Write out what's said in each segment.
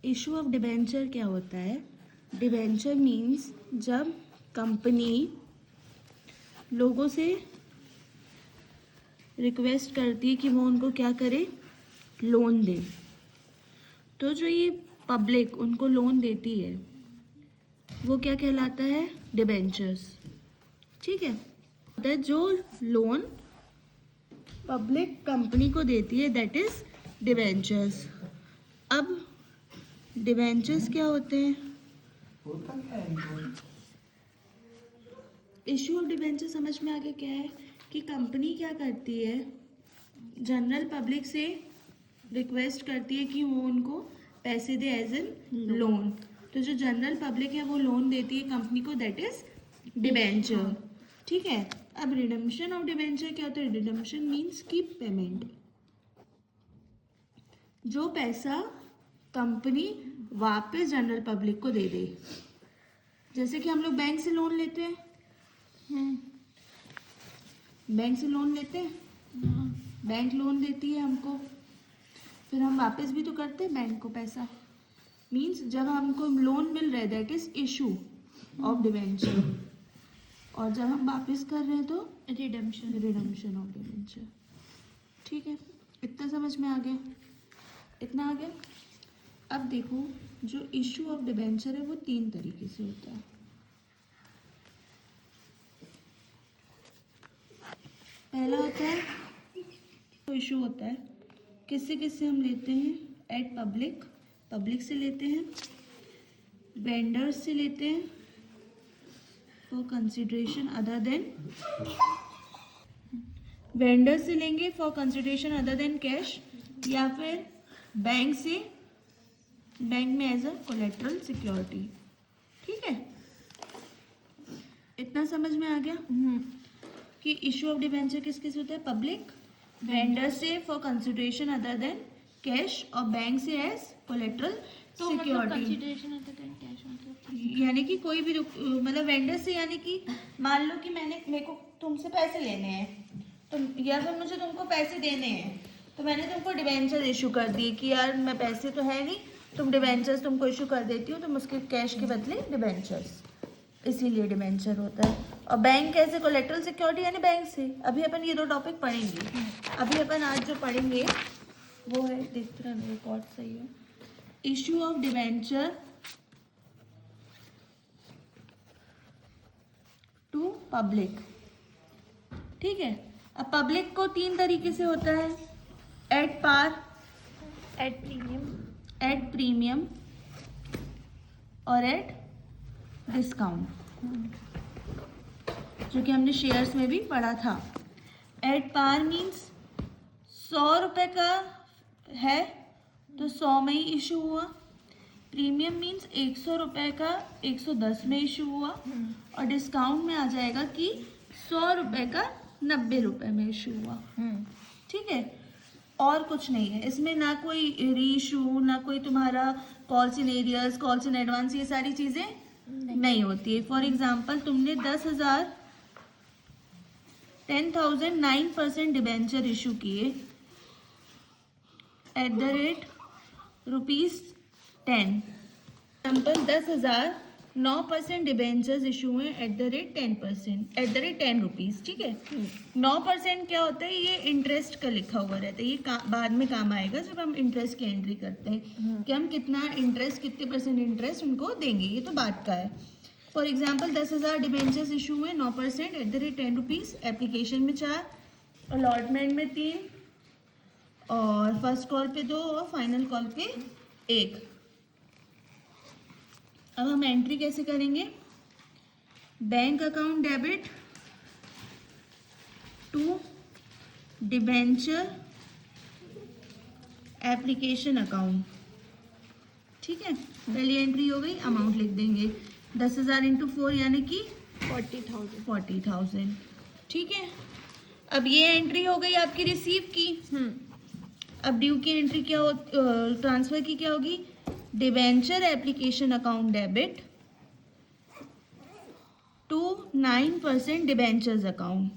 Issue of debenture क्या होता है? डिबेंचर मीन्स जब कंपनी लोगों से रिक्वेस्ट करती है कि वो उनको क्या करे, लोन दे। तो जो ये पब्लिक उनको लोन देती है वो क्या कहलाता है? डिबेंचर्स। ठीक है, तो जो लोन पब्लिक कंपनी को देती है दैट इज डिबेंचर्स। अब डिबेंचर्स क्या होते हैं? इशू ऑफ डिबेंचर समझ में आ गया क्या है? कि कंपनी क्या करती है, जनरल पब्लिक से रिक्वेस्ट करती है कि वो उनको पैसे दे एज एन लोन। तो जो जनरल पब्लिक है वो लोन देती है कंपनी को, दैट इज डिबेंचर। ठीक है, अब रिडम्पशन ऑफ डिबेंचर क्या होता है? रिडम्पशन मीन्स की पेमेंट, जो पैसा कंपनी वापस जनरल पब्लिक को दे दे। जैसे कि हम लोग बैंक से लोन लेते हैं, बैंक से लोन लेते हैं, बैंक लोन देती है हमको, फिर हम वापस भी तो करते हैं बैंक को पैसा। मीन्स जब हमको लोन मिल रहा है that is issue of debenture, और जब हम वापस कर रहे हैं तो रिडम्पशन ऑफ डिबेंचर। ठीक है, इतना समझ में आ गया? इतना आ गया। अब देखो, जो इशू ऑफ डिबेंचर है वो 3 तरीके से होता है। पहला होता है तो इशू होता है किससे किससे हम लेते हैं? एट पब्लिक, पब्लिक से लेते हैं, वेंडर्स से लेते हैं for consideration other than, vendors से लेंगे for consideration other than cash, या फिर बैंक से, बैंक में एज अ कोलेट्रल सिक्योरिटी। ठीक है, इतना समझ में आ गया कि इशू ऑफ डिबेंचर किस किस होता है? पब्लिक, वेंडर से for consideration other than cash, और बैंक से एज कोलेट्रल सिक्योरिटी। यानी कि कोई भी मतलब वेंडर से, यानी कि मान लो कि मेरे को तुमसे पैसे लेने हैं, तो या फिर मुझे तुमको पैसे देने हैं, तो मैंने तुमको डिबेंचर इशू कर दिए कि यार मैं पैसे तो है नहीं, तुम डिबेंचर्स तुमको इशू कर देती हो, तुम उसके कैश के बदले डिबेंचर्स, इसीलिए डिबेंचर होता है। और बैंक कैसे? कोलेट्रल सिक्योरिटी, यानी बैंक से। अभी अपन ये 2 टॉपिक पढ़ेंगे। अभी अपन आज जो पढ़ेंगे वो है, देखते रहना रिकॉर्ड सही है, issue of debenture to public. ठीक है, अब पब्लिक को 3 तरीके से होता है, एट पार, एट प्रीमियम और एट डिस्काउंट, जो कि हमने शेयर्स में भी पढ़ा था। एट पार मीन्स 100 रुपये का है तो 100 में ही इशू हुआ। प्रीमियम मीन्स 100 रुपये का 110 में इशू हुआ, और डिस्काउंट में आ जाएगा कि 100 रुपये का 90 रुपये में इशू हुआ। ठीक है, और कुछ नहीं है इसमें, ना कोई री इशू, ना कोई तुम्हारा calls in arrears, calls in advance, ये सारी चीज़ें नहीं होती है। फॉर एग्जाम्पल तुमने 10,000 9% डिबेंचर इशू किए at the rate ₹10। Example 10,000 9% debentures issue हुए at the rate 10%, at the rate 10 rupees. ठीक है, 9% क्या होता है? ये इंटरेस्ट का लिखा हुआ रहता है, ये बाद में काम आएगा जब हम इंटरेस्ट की एंट्री करते हैं कि हम कितना इंटरेस्ट, कितने % इंटरेस्ट उनको देंगे, ये तो बात का है। फॉर एग्जाम्पल 10,000 डिबेंचर्स इशू हुए 9% eight the rate 10 rupees, application में 4, अलॉटमेंट में 3, और फर्स्ट कॉल पे 2 और फाइनल कॉल पे 1। अब हम एंट्री कैसे करेंगे? Bank account debit to debenture application account. ठीक है, पहली एंट्री हो गई, अमाउंट लिख देंगे 10,000 इंटू 4 यानी कि 40,000। ठीक है, अब ये एंट्री हो गई आपकी रिसीव की। अब ड्यू की एंट्री क्या हो, ट्रांसफर की क्या होगी? Debenture application account debit to 9% debentures account.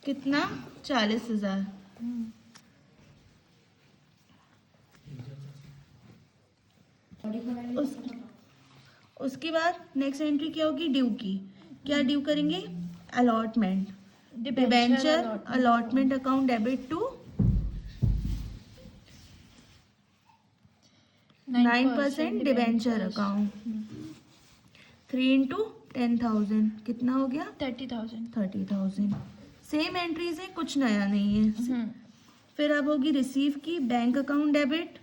कितना? 40,000। उसके बाद नेक्स्ट एंट्री क्या होगी? ड्यू की। क्या ड्यू करेंगे? Allotment, debenture allotment account debit to 9% debenture account. 3 into 10,000 कितना हो गया? 30,000। सेम एंट्रीज है, कुछ नया नहीं है। फिर अब होगी रिसीव की, bank account debit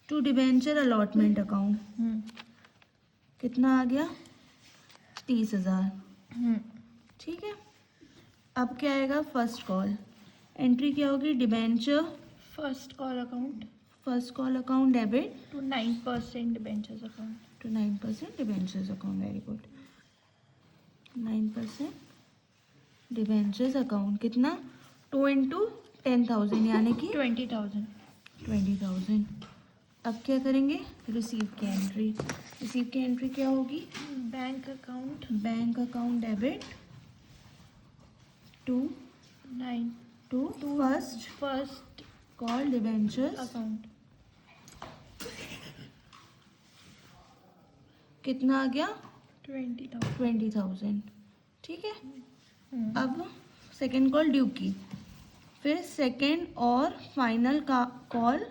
to debenture allotment account. कितना आ गया? 30,000। ठीक है। अब क्या आएगा? First call. एंट्री क्या होगी? Debenture first call account debit to 9% debentures account. to 9% debentures account. Very good. 9% debentures account कितना? 2 into 10,000 यानी कि 20,000. अब क्या करेंगे? रिसीव की एंट्री। रिसीव की एंट्री क्या होगी? Bank account debit to 9 first call debentures account. कितना आ गया? 20,000. 20,000। ठीक है। अब सेकेंड कॉल ड्यू की, फिर सेकेंड और फाइनल का call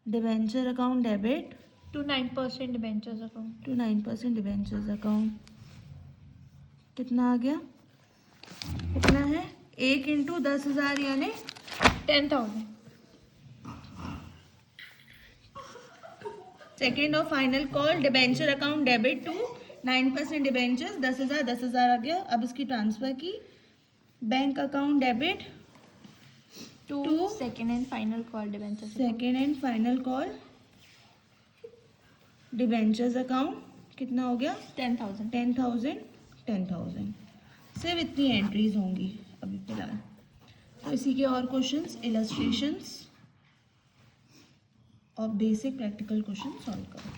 debenture account debit To 9% debentures account. To 9% debentures account. कितना आ गया? कितना है? 1 इंटू 10,000 यानी 10,000. सेकेंड और final call debenture account debit to 9% debentures 10,000 आ गया। अब इसकी ट्रांसफर की, bank account debit To To second and final call debentures account. Second and final call debentures account. कितना हो गया? 10,000. 10,000। सिर्फ इतनी एंट्रीज होंगी अभी फिलहाल। तो इसी के और क्वेश्चंस, इलस्ट्रेशंस और बेसिक प्रैक्टिकल क्वेश्चन सॉल्व करो।